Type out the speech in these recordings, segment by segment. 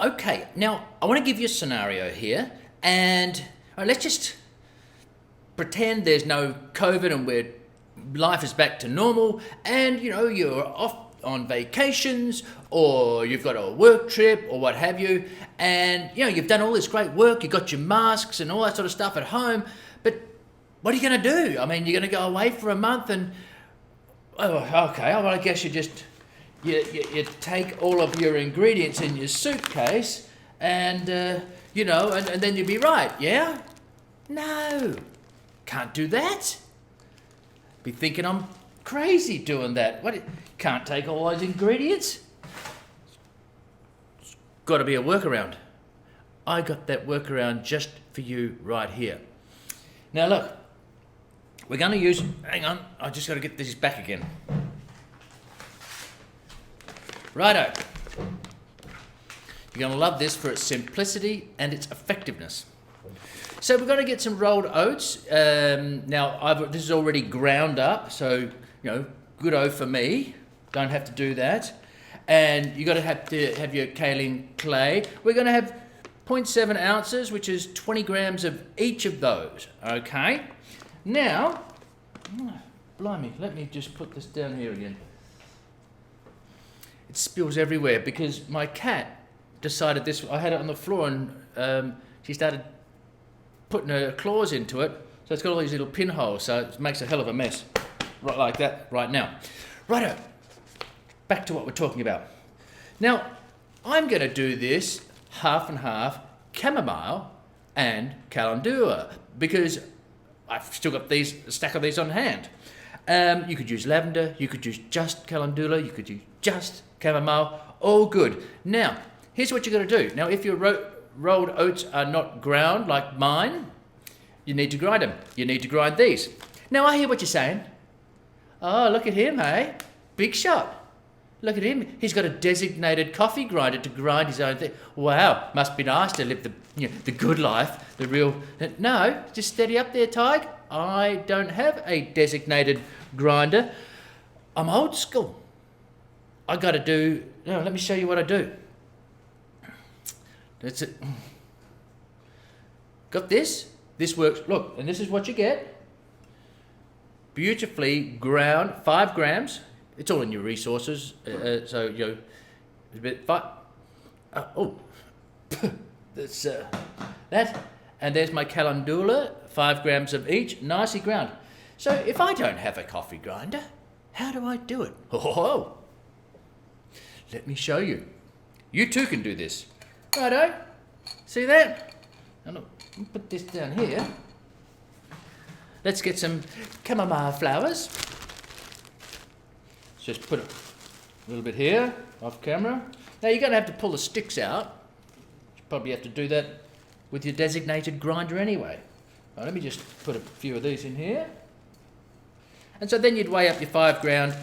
Okay, now I want to give you a scenario here, and let's just pretend there's no COVID and life is back to normal, and you're off on vacations, or you've got a work trip or what have you, and you've done all this great work, you've got your masks and all that sort of stuff at home, but what are you going to do? I mean, you're going to go away for a month and, well, I guess you take all of your ingredients in your suitcase and, and then you'll be right, yeah? No, can't do that. Be thinking I'm crazy doing that. What? Can't take all those ingredients? It's got to be a workaround. I got that workaround just for you right here. Now look, we're going to use, hang on, I just got to get this back again. Righto. You're going to love this for its simplicity and its effectiveness. So we're going to get some rolled oats. Now, this is already ground up, so, good-o for me. Don't have to do that. And you've got to have your kaolin clay. We're going to have 0.7 ounces, which is 20 grams of each of those, okay? Now, blimey, let me just put this down here again. It spills everywhere because my cat decided this. I had it on the floor and she started putting her claws into it, so it's got all these little pinholes, so it makes a hell of a mess, right like that right now. Righto, back to what we're talking about. Now, I'm going to do this half and half chamomile and calendula because I've still got a stack of these on hand. You could use lavender, you could use just calendula, you could use just chamomile, all good. Now, here's what you're going to do. Now, if your rolled oats are not ground like mine, you need to grind them. You need to grind these. Now, I hear what you're saying. Oh, look at him, hey? Big shot. Look at him. He's got a designated coffee grinder to grind his own thing. Wow, must be nice to live the good life, the real... No, just steady up there, Tig. I don't have a designated grinder. I'm old school. I got to do... No, let me show you what I do. That's it. Got this? This works. Look, and this is what you get. Beautifully ground, 5 grams. It's all in your resources. So, it's a bit... that's that. And there's my calendula, 5 grams of each, nicely ground. So if I don't have a coffee grinder, how do I do it? Oh, let me show you. You too can do this. Righto. See that? Now look, put this down here. Let's get some chamomile flowers. Just put a little bit here, off camera. Now you're going to have to pull the sticks out. You probably have to do that with your designated grinder anyway. Right, let me just put a few of these in here. And so then you'd weigh up your 5 grams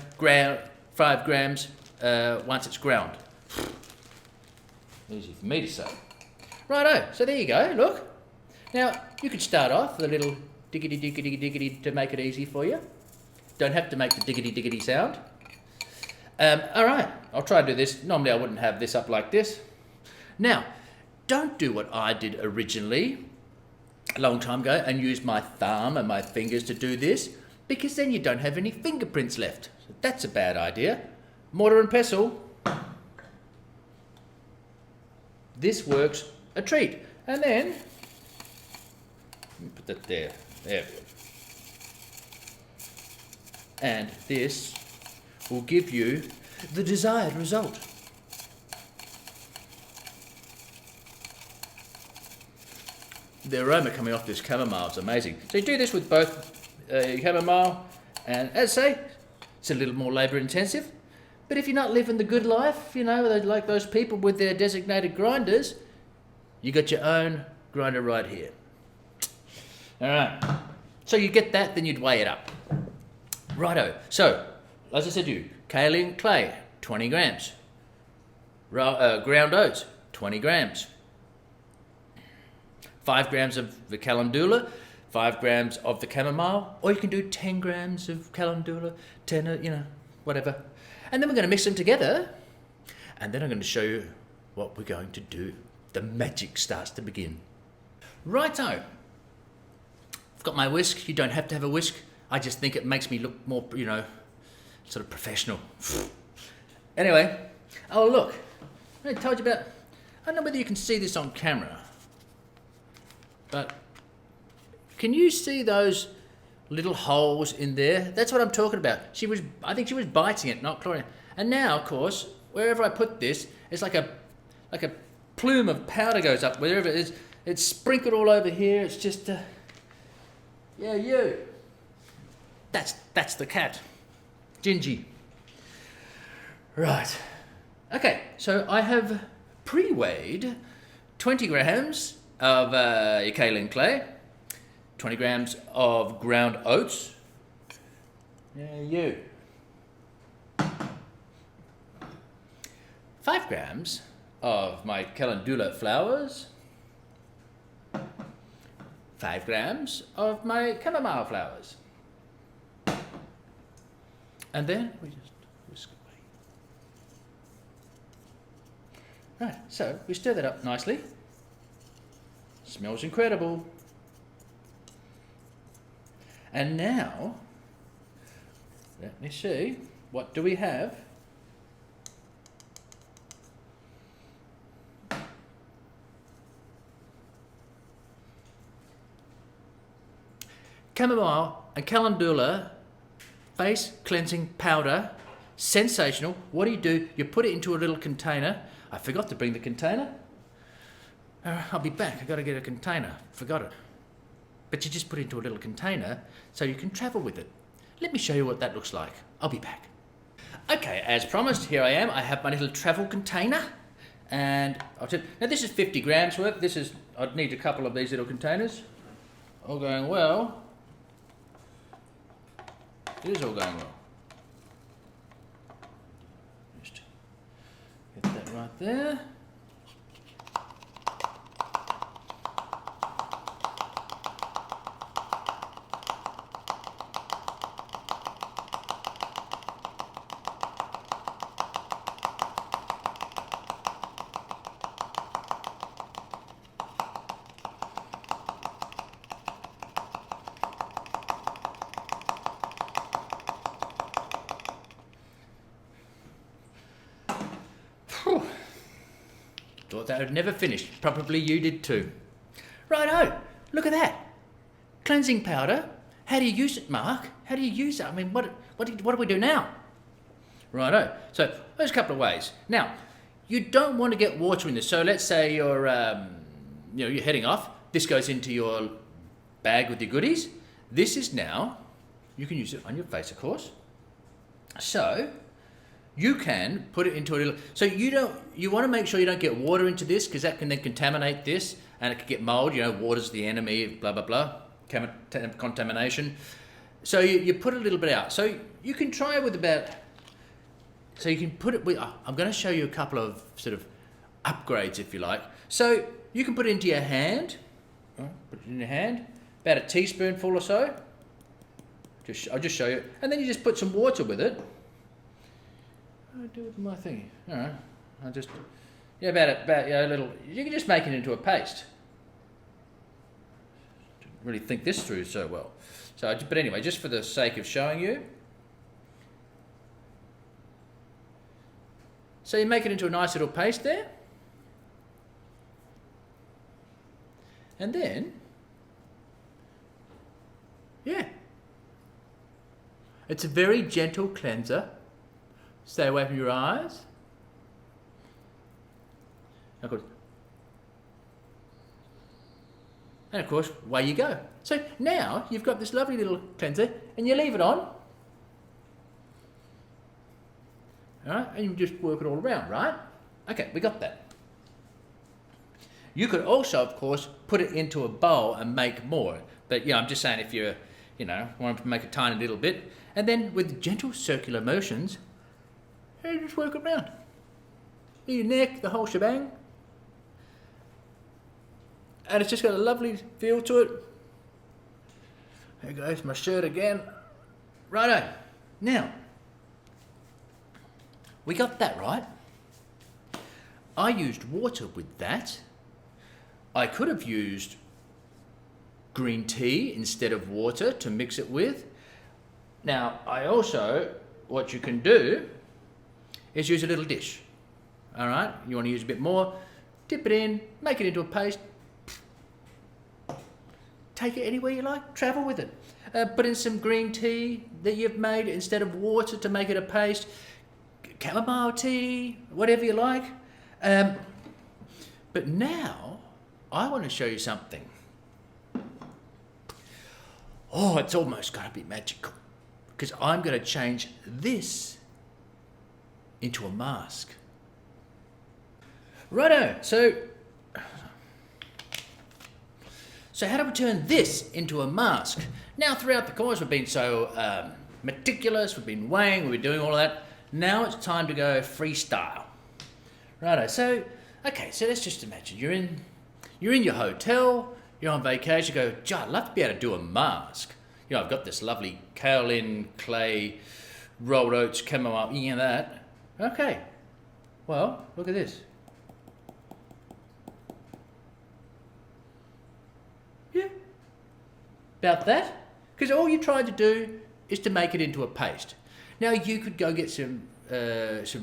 once it's ground. Easy for me to say. Righto, so there you go, look. Now, you could start off with a little diggity to make it easy for you. Don't have to make the diggity sound. Alright, I'll try to do this. Normally I wouldn't have this up like this. Now, don't do what I did originally a long time ago and use my thumb and my fingers to do this, because then you don't have any fingerprints left. So that's a bad idea. Mortar and pestle. This works a treat. And then, let me put that there. There we go. And this will give you the desired result. The aroma coming off this chamomile is amazing. So you do this with both chamomile and, as I say, it's a little more labour intensive. But if you're not living the good life, like those people with their designated grinders, you got your own grinder right here. All right. So you get that, then you'd weigh it up. Righto. So, as I said to you, kaolin clay, 20 grams. Ground oats, 20 grams. 5 grams of the calendula, 5 grams of the chamomile, or you can do 10 grams of calendula, 10, whatever. And then we're going to mix them together, and then I'm going to show you what we're going to do. The magic starts to begin. Righto. I've got my whisk. You don't have to have a whisk. I just think it makes me look more, sort of professional. Anyway, oh look, I told you about, I don't know whether you can see this on camera, but can you see those little holes in there? That's what I'm talking about. I think she was biting it, not clawing it. And now, of course, wherever I put this, it's like a plume of powder goes up, wherever it is. It's sprinkled all over here. It's just, yeah, you. That's the cat. Gingy. Right. Okay, so I have pre-weighed 20 grams of kaolin clay, 20 grams of ground oats. Yeah, you. 5 grams of my calendula flowers. 5 grams of my chamomile flowers. And then we just whisk away. Right, so we stir that up nicely. Smells incredible. And now, let me see, what do we have? Chamomile and calendula face cleansing powder. Sensational. What do? You put it into a little container. I forgot to bring the container. I'll be back. I've got to get a container. Forgot it. But you just put it into a little container so you can travel with it. Let me show you what that looks like. I'll be back. Okay, as promised, here I am. I have my little travel container. And now this is 50 grams worth. I'd need a couple of these little containers. All going well. It is all going well. Just get that right there. Thought that would never finish. Probably you did too. Righto, look at that. Cleansing powder. How do you use it, Mark? How do you use it? I mean, what do we do now? Righto. So there's a couple of ways. Now, you don't want to get water in this. So let's say you're heading off. This goes into your bag with your goodies. This is now, you can use it on your face, of course. So you can put it into a little, so you want to make sure you don't get water into this because that can then contaminate this and it can get mold. Water's the enemy, blah, blah, blah, contamination. So you put a little bit out. So you can try with so you can put it with, I'm going to show you a couple of sort of upgrades if you like. So you can put it into your hand, put it in your hand, about a teaspoonful or so. I'll just show you. And then you just put some water with it. I do it with my thingy. All right. About a little. You can just make it into a paste. Didn't really think this through so well. But anyway, just for the sake of showing you. So you make it into a nice little paste there. And then, yeah. It's a very gentle cleanser. Stay away from your eyes. And of course, away you go. So now you've got this lovely little cleanser and you leave it on. All right, and you just work it all around, right? Okay, we got that. You could also, of course, put it into a bowl and make more. But I'm just saying if you want to make a tiny little bit. And then with gentle circular motions, you just work it around. Your neck, the whole shebang. And it's just got a lovely feel to it. There goes my shirt again. Righto. Now, we got that right. I used water with that. I could have used green tea instead of water to mix it with. Now, what you can do is use a little dish. All right, you want to use a bit more, dip it in, make it into a paste, take it anywhere you like, travel with it. Put in some green tea that you've made instead of water to make it a paste, chamomile tea, whatever you like. But now, I want to show you something. Oh, it's almost going to be magical, because I'm going to change this into a mask. Righto, so how do we turn this into a mask? Now, throughout the course, we've been so meticulous, we've been weighing, we've been doing all of that. Now it's time to go freestyle. Righto, so let's just imagine you're in your hotel, you're on vacation, you go, gee, I'd love to be able to do a mask. You know, I've got this lovely kaolin, clay, rolled oats, chamomile, that. Okay, well, look at this. Yeah, about that. Because all you tried to do is to make it into a paste. Now you could go get some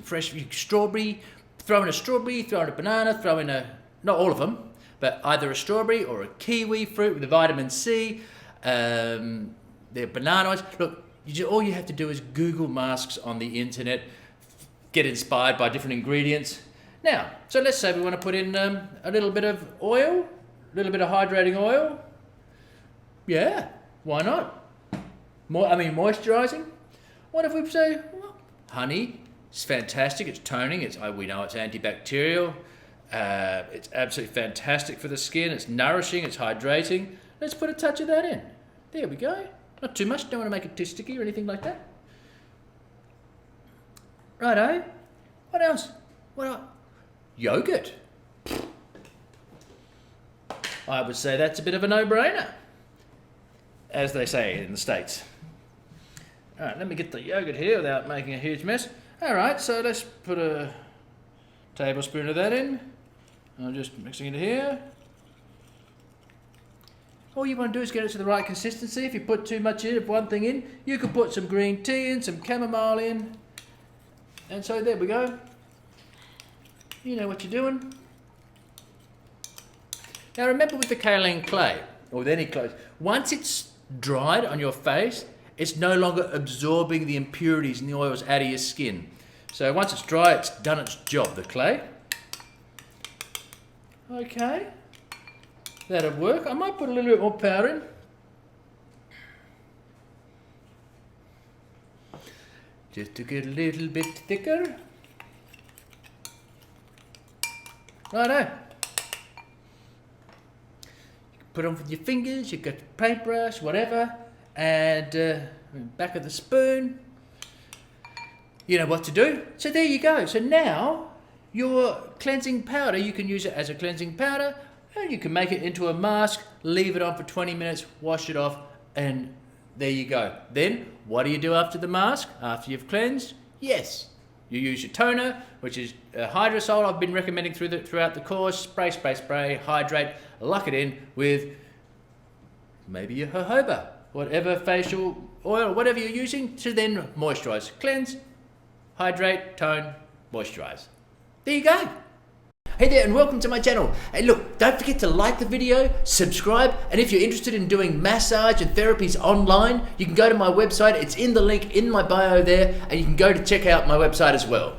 fresh strawberry, throw in a strawberry, throw in a banana, throw in not all of them, but either a strawberry or a kiwi fruit with the vitamin C, the banana ones. Look, all you have to do is Google masks on the internet, get inspired by different ingredients. Now, so let's say we want to put in a little bit of oil, a little bit of hydrating oil. Yeah, why not? Moisturizing. What if we say, well, honey? It's fantastic. It's toning. We know it's antibacterial. It's absolutely fantastic for the skin. It's nourishing. It's hydrating. Let's put a touch of that in. There we go. Not too much. Don't want to make it too sticky or anything like that. Righto. What else? Yogurt. I would say that's a bit of a no-brainer, as they say in the States. All right, let me get the yogurt here without making a huge mess. All right, so let's put a tablespoon of that in. I'm just mixing it here. All you want to do is get it to the right consistency. If you put too much in, one thing in, you could put some green tea in, some chamomile in. And so there we go. You know what you're doing. Now remember with the kaolin clay, or with any clay, once it's dried on your face, it's no longer absorbing the impurities and the oils out of your skin. So once it's dry, it's done its job, the clay. Okay, that'll work. I might put a little bit more powder in. Just to get a little bit thicker. Righto. Put it on with your fingers, you've got your paintbrush, whatever, and back of the spoon. You know what to do. So there you go. So now your cleansing powder, you can use it as a cleansing powder, and you can make it into a mask, leave it on for 20 minutes, wash it off, and there you go. Then what do you do after the mask? After you've cleansed? Yes. You use your toner, which is hydrosol. I've been recommending throughout the course. Spray, spray, spray, hydrate, lock it in with maybe a jojoba, whatever facial oil, whatever you're using, to then moisturize. Cleanse, hydrate, tone, moisturize. There you go. Hey there, and welcome to my channel. Hey look, don't forget to like the video, subscribe, and if you're interested in doing massage and therapies online, you can go to my website. It's in the link in my bio there, and you can go to check out my website as well.